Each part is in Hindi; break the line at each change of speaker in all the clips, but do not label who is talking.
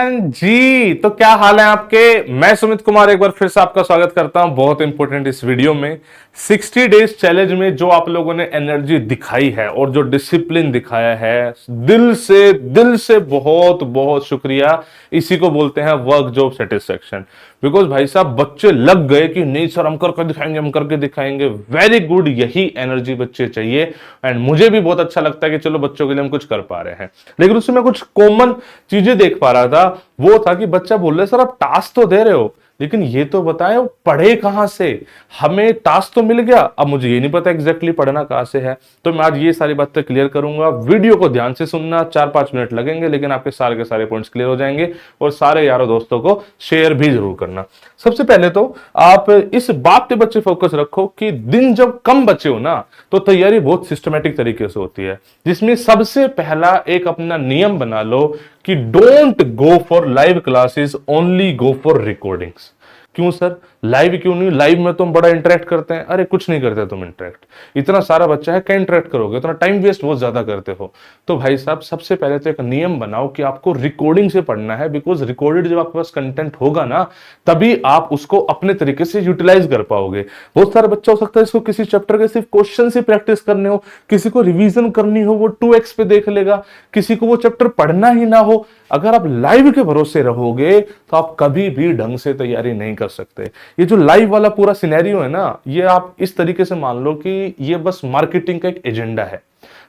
एवरीवन जी। तो क्या हाल है आपके। मैं सुमित कुमार एक बार फिर से आपका स्वागत करता हूं बहुत इंपॉर्टेंट इस वीडियो में। 60 डेज चैलेंज में जो आप लोगों ने एनर्जी दिखाई है और जो डिसिप्लिन दिखाया है, दिल से बहुत बहुत शुक्रिया। इसी को बोलते हैं वर्क जॉब सेटिस्फेक्शन। बिकॉज भाई साहब बच्चे लग गए कि नहीं सर हम करके दिखाएंगे, हम करके दिखाएंगे। वेरी गुड, यही एनर्जी बच्चे चाहिए। एंड मुझे भी बहुत अच्छा लगता है कि चलो बच्चों के लिए हम कुछ कर पा रहे हैं। लेकिन उसमें मैं कुछ कॉमन चीजें देख पा रहा था। वो था कि बच्चा बोल रहे सर आप टास्क तो दे रहे हो, लेकिन ये तो बताएं वो पढ़े कहां से। हमें टास्क तो मिल गया, अब मुझे ये नहीं पता एग्जैक्टली पढ़ना कहां से है। तो मैं आज ये सारी बातें क्लियर करूंगा। वीडियो को ध्यान से सुनना, 4-5 मिनट लगेंगे लेकिन आपके सारे के सारे पॉइंट्स क्लियर हो जाएंगे। और सारे यारों दोस्तों को शेयर भी जरूर करना। सबसे पहले तो आप इस बात पे बच्चे फोकस रखो कि दिन जब कम बचे हो ना, तो तैयारी बहुत सिस्टमेटिक तरीके से होती है। जिसमें सबसे पहला एक अपना नियम बना लो कि don't go for live classes, only go for recordings. क्यों सर, लाइव क्यों नहीं? लाइव में तुम बड़ा इंटरेक्ट करते हैं। अरे कुछ नहीं करते तुम इंटरेक्ट। इतना सारा बच्चा है, क्या इंटरेक्ट करोगे? इतना टाइम वेस्ट बहुत ज्यादा करते हो। तो भाई साहब सबसे पहले तो एक नियम बनाओ कि आपको रिकॉर्डिंग से पढ़ना है। बिकॉज रिकॉर्डेड जब आपके पास कंटेंट होगा ना, तभी आप उसको अपने तरीके से यूटिलाइज कर पाओगे। बहुत सारे बच्चा हो सकता है इसको किसी चैप्टर के सिर्फ क्वेश्चन से प्रैक्टिस करने हो, किसी को रिवीजन करनी हो वो 2x पे देख लेगा, किसी को वो चैप्टर पढ़ना ही ना हो। अगर आप लाइव के भरोसे रहोगे तो आप कभी भी ढंग से तैयारी नहीं कर सकते। ये जो लाइव वाला पूरा सिनेरियो है ना, ये आप इस तरीके से मान लो कि ये बस मार्केटिंग का एक एजेंडा है।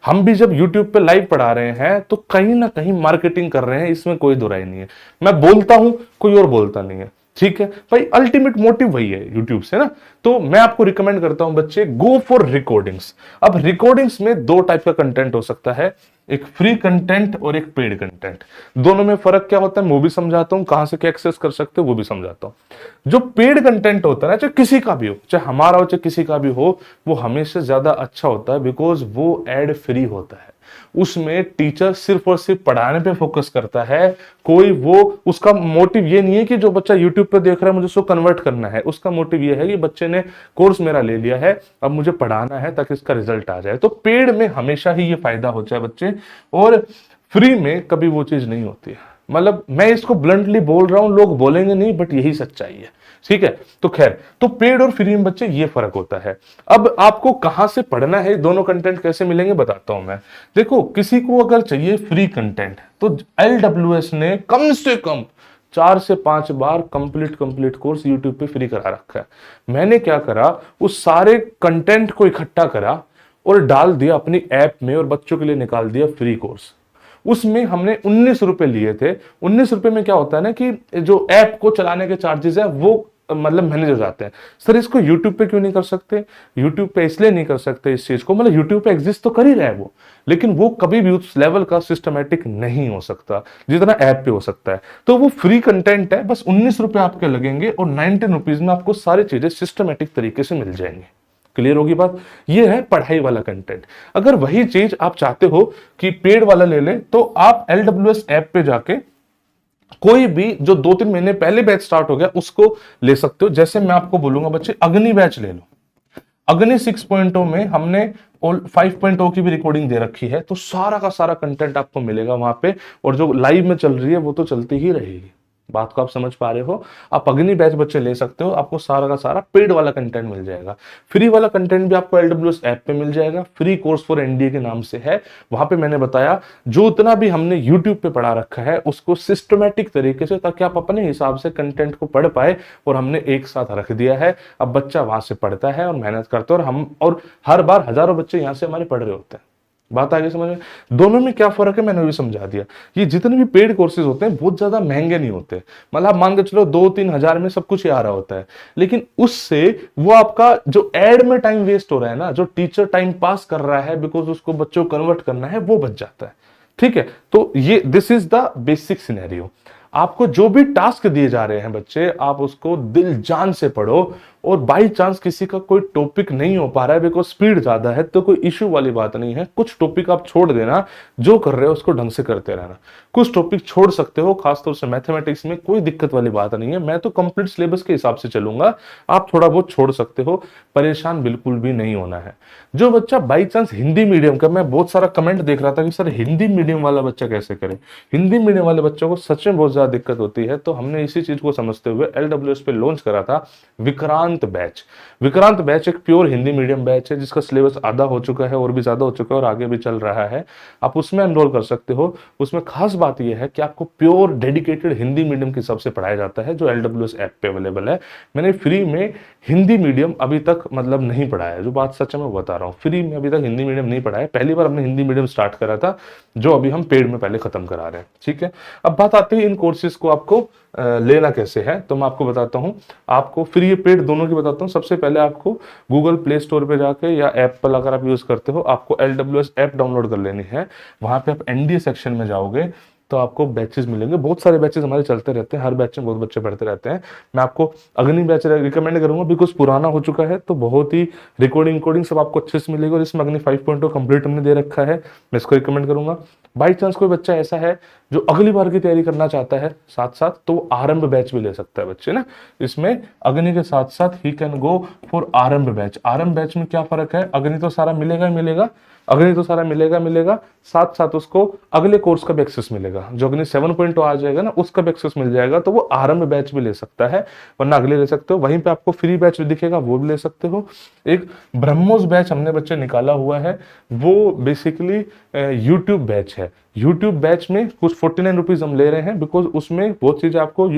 हम भी जब YouTube पे लाइव पढ़ा रहे हैं तो कहीं ना कहीं मार्केटिंग कर रहे हैं, इसमें कोई दुराई नहीं है। मैं बोलता हूं, कोई और बोलता नहीं है। ठीक है भाई, अल्टीमेट मोटिव वही है यूट्यूब से ना। तो मैं आपको रिकमेंड करता हूं बच्चे, गो फॉर रिकॉर्डिंग्स। अब रिकॉर्डिंग्स में दो टाइप का कंटेंट हो सकता है, एक फ्री कंटेंट और एक पेड कंटेंट। दोनों में फर्क क्या होता है वो भी समझाता हूं, कहां से क्या एक्सेस कर सकते हो वो भी समझाता हूं। जो पेड कंटेंट होता है ना, चाहे किसी का भी हो, चाहे हमारा हो चाहे किसी का भी हो, वो हमेशा ज्यादा अच्छा होता है। बिकॉज वो एड फ्री होता है। उसमें टीचर सिर्फ और सिर्फ पढ़ाने पे फोकस करता है। कोई वो उसका मोटिव ये नहीं है कि जो बच्चा यूट्यूब पे देख रहा है मुझे उसको कन्वर्ट करना है। उसका मोटिव ये है कि बच्चे ने कोर्स मेरा ले लिया है, अब मुझे पढ़ाना है ताकि इसका रिजल्ट आ जाए। तो पेड में हमेशा ही ये फायदा होता है बच्चे, और फ्री में कभी वो चीज नहीं होती है। मतलब मैं इसको ब्लंटली बोल रहा हूं, लोग बोलेंगे नहीं बट यही सच्चाई है। ठीक है, तो खैर, तो पेड और फ्री में बच्चे ये फर्क होता है। अब आपको कहां से पढ़ना है, दोनों कंटेंट कैसे मिलेंगे बताता हूं मैं। देखो, किसी को अगर चाहिए फ्री कंटेंट तो LWS ने कम से कम 4 से 5 बार कंप्लीट कोर्स यूट्यूब पे फ्री करा रखा है। मैंने क्या करा, उस सारे कंटेंट को इकट्ठा करा और डाल दिया अपनी ऐप में और बच्चों के लिए निकाल दिया फ्री कोर्स। उसमें हमने 19 रुपए लिए थे। 19 रुपए में क्या होता है ना कि जो ऐप को चलाने के चार्जेस है वो मतलब मैनेज हो जाते हैं। सर इसको यूट्यूब पे क्यों नहीं कर सकते? यूट्यूब पे इसलिए नहीं कर सकते इस चीज को, मतलब यूट्यूब पे एग्जिस्ट तो कर ही रहा है वो, लेकिन वो कभी भी उस लेवल का सिस्टमेटिक नहीं हो सकता जितना ऐप पे हो सकता है। तो वो फ्री कंटेंट है, बस 19 रुपए आपके लगेंगे और 19 रुपीज में आपको सारी चीजें सिस्टमेटिक तरीके से मिल जाएंगी। क्लियर होगी बात? ये है पढ़ाई वाला कंटेंट। अगर वही चीज आप चाहते हो कि पेड वाला ले ले, तो आप LWS ऐप पे जाके कोई भी जो 2-3 महीने पहले बैच स्टार्ट हो गया उसको ले सकते हो। जैसे मैं आपको बोलूंगा बच्चे, अग्नि बैच ले लो। अग्नि 6.0 में हमने 5.0 की भी रिकॉर्डिंग दे रखी है, तो सारा का सारा कंटेंट आपको मिलेगा वहां पे। और जो लाइव में चल रही है वो तो चलती ही रहेगी। बात को आप समझ पा रहे हो? आप अग्नि बैच बच्चे ले सकते हो, आपको सारा का सारा पेड वाला कंटेंट मिल जाएगा। फ्री वाला कंटेंट भी आपको LWS ऐप पे मिल जाएगा, फ्री कोर्स फॉर NDA के नाम से है। वहां पे मैंने बताया जो उतना भी हमने यूट्यूब पे पढ़ा रखा है उसको सिस्टमेटिक तरीके से, ताकि आप अपने हिसाब से कंटेंट को पढ़ पाए, और हमने एक साथ रख दिया है। अब बच्चा वहां से पढ़ता है और मेहनत करता है, और हर बार हजारों बच्चे यहां से हमारे पढ़ रहे होते हैं। बात आगे समझ में? दोनों में क्या फर्क है मैंने भी समझा दिया। ये जितने भी पेड कोर्सेज होते हैं बहुत ज्यादा महंगे नहीं होते। मतलब आप मान के चलो 2-3 हजार में सब कुछ ही आ रहा होता है, लेकिन उससे वो आपका जो एड में टाइम वेस्ट हो रहा है ना, जो टीचर टाइम पास कर रहा है बिकॉज उसको बच्चों को कन्वर्ट करना है, वो बच जाता है। ठीक है, तो ये this is the basic scenario. आपको जो भी टास्क दिए जा रहे हैं बच्चे, आप उसको दिल जान से पढ़ो और बाई चांस किसी का कोई टॉपिक नहीं हो पा रहा है बिकॉज स्पीड ज्यादा है, तो कोई इश्यू वाली बात नहीं है। कुछ टॉपिक आप छोड़ देना, जो कर रहे हो उसको ढंग से करते रहना। कुछ टॉपिक छोड़ सकते हो, खासतौर से मैथमेटिक्स में कोई दिक्कत वाली बात नहीं है। मैं तो कंप्लीट सिलेबस के हिसाब से चलूंगा, आप थोड़ा बहुत छोड़ सकते हो, परेशान बिल्कुल भी नहीं होना है। जो बच्चा बाई चांस हिंदी मीडियम का, मैं बहुत सारा कमेंट देख रहा था कि सर हिंदी मीडियम वाला बच्चा कैसे करे। हिंदी मीडियम वाले बच्चों को सच में बहुत ज्यादा दिक्कत होती है, तो हमने इसी चीज को समझते हुए LWS पे लॉन्च करा था विक्रांत बैच। विक्रांत बैच एक प्योर हिंदी मीडियम बैच है जिसका सिलेबस आधा हो चुका है और भी ज्यादा हो चुका है और आगे भी चल रहा है। आप उसमें एनरोल कर सकते हो। उसमें खास बात यह है कि आपको प्योर डेडिकेटेड हिंदी मीडियम के हिसाब से पढ़ाया जाता है, जो LWS ऐप पे अवेलेबल है। मैंने फ्री में हिंदी मीडियम अभी तक मतलब नहीं पढ़ाया है, जो बात सच है मैं बता रहा हूँ। फ्री में अभी तक हिंदी मीडियम नहीं पढ़ाया, पहली बार हमने हिंदी मीडियम स्टार्ट करा था, जो अभी हम पेड में पहले खत्म करा रहे हैं। ठीक है, अब बात आती है इन कोर्सेज को आपको लेना कैसे है, तो मैं आपको बताता हूं। आपको फ्री या पेड दोनों की बताता हूं। सबसे पहले आपको गूगल प्ले स्टोर पे जाके या एप्पल अगर आप यूज करते हो, आपको LWS ऐप डाउनलोड कर लेनी है। वहां पे आप NDA सेक्शन में जाओगे तो आपको बैचेस मिलेंगे। बहुत सारे बैचेस हमारे चलते रहते हैं, हर बैच में बहुत बच्चे पढ़ते रहते हैं। मैं आपको अग्नि बैच रिकमेंड करूंगा बिकॉज पुराना हो चुका है, तो बहुत ही रिकॉर्डिंग सब आपको अच्छे से मिलेगी और इसमें अग्नि 5.0 कंप्लीट हमने दे रखा है, मैं इसको रिकमेंड करूंगा। बाई चांस कोई बच्चा ऐसा है जो अगली बार की तैयारी करना चाहता है साथ साथ, तो वो आरंभ बैच भी ले सकता है बच्चे ना। इसमें अग्नि के साथ साथ ही कैन गो फॉर आरंभ बैच। आरंभ बैच में क्या फर्क है, अग्नि तो सारा मिलेगा ही मिलेगा, अग्नि तो सारा मिलेगा, साथ साथ उसको अगले कोर्स का भी एक्सेस मिलेगा। जो अग्नि 7.0 आ जाएगा ना, उसका भी एक्सेस मिल जाएगा, तो वो आरंभ बैच भी ले सकता है, वरना अगले ले सकते हो। वहीं पे आपको फ्री बैच भी दिखेगा, वो भी ले सकते हो। एक ब्रह्मोस बैच हमने बच्चे निकाला हुआ है, वो बेसिकली यूट्यूब बैच है। यूट्यूब बैच में कुछ 49 रुपीज हम ले रहे हैं बिकॉज उसमें बहुत चीजें आपको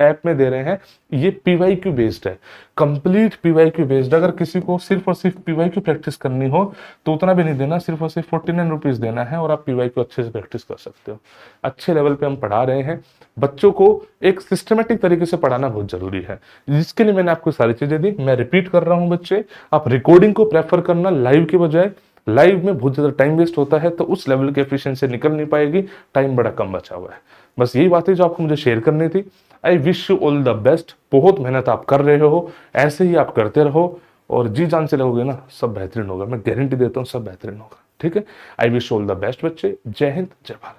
ऐप में दे रहे हैं। ये PYQ बेस्ड है, कंप्लीट PYQ बेस्ड। अगर किसी को सिर्फ और सिर्फ PYQ प्रैक्टिस करनी हो तो उतना भी नहीं देना, सिर्फ और सिर्फ 49 रुपीज देना है और आप PYQ अच्छे से प्रैक्टिस कर सकते हो। अच्छे लेवल पे हम पढ़ा रहे हैं बच्चों को, एक सिस्टमेटिक तरीके से पढ़ाना बहुत जरूरी है, जिसके लिए मैंने आपको सारी चीजें दी। मैं रिपीट कर रहा हूं बच्चे, आप रिकॉर्डिंग को प्रेफर करना लाइव के बजाय। लाइव में बहुत ज्यादा टाइम वेस्ट होता है, तो उस लेवल की एफिशिएंसी निकल नहीं पाएगी, टाइम बड़ा कम बचा हुआ है। बस यही बात है जो आपको मुझे शेयर करनी थी। I wish you all the best. बहुत मेहनत आप कर रहे हो, ऐसे ही आप करते रहो और जी जान से लगोगे ना, सब बेहतरीन होगा। मैं गारंटी देता हूँ सब बेहतरीन होगा। ठीक है, I wish all the best बच्चे। जय हिंद, जय भारत।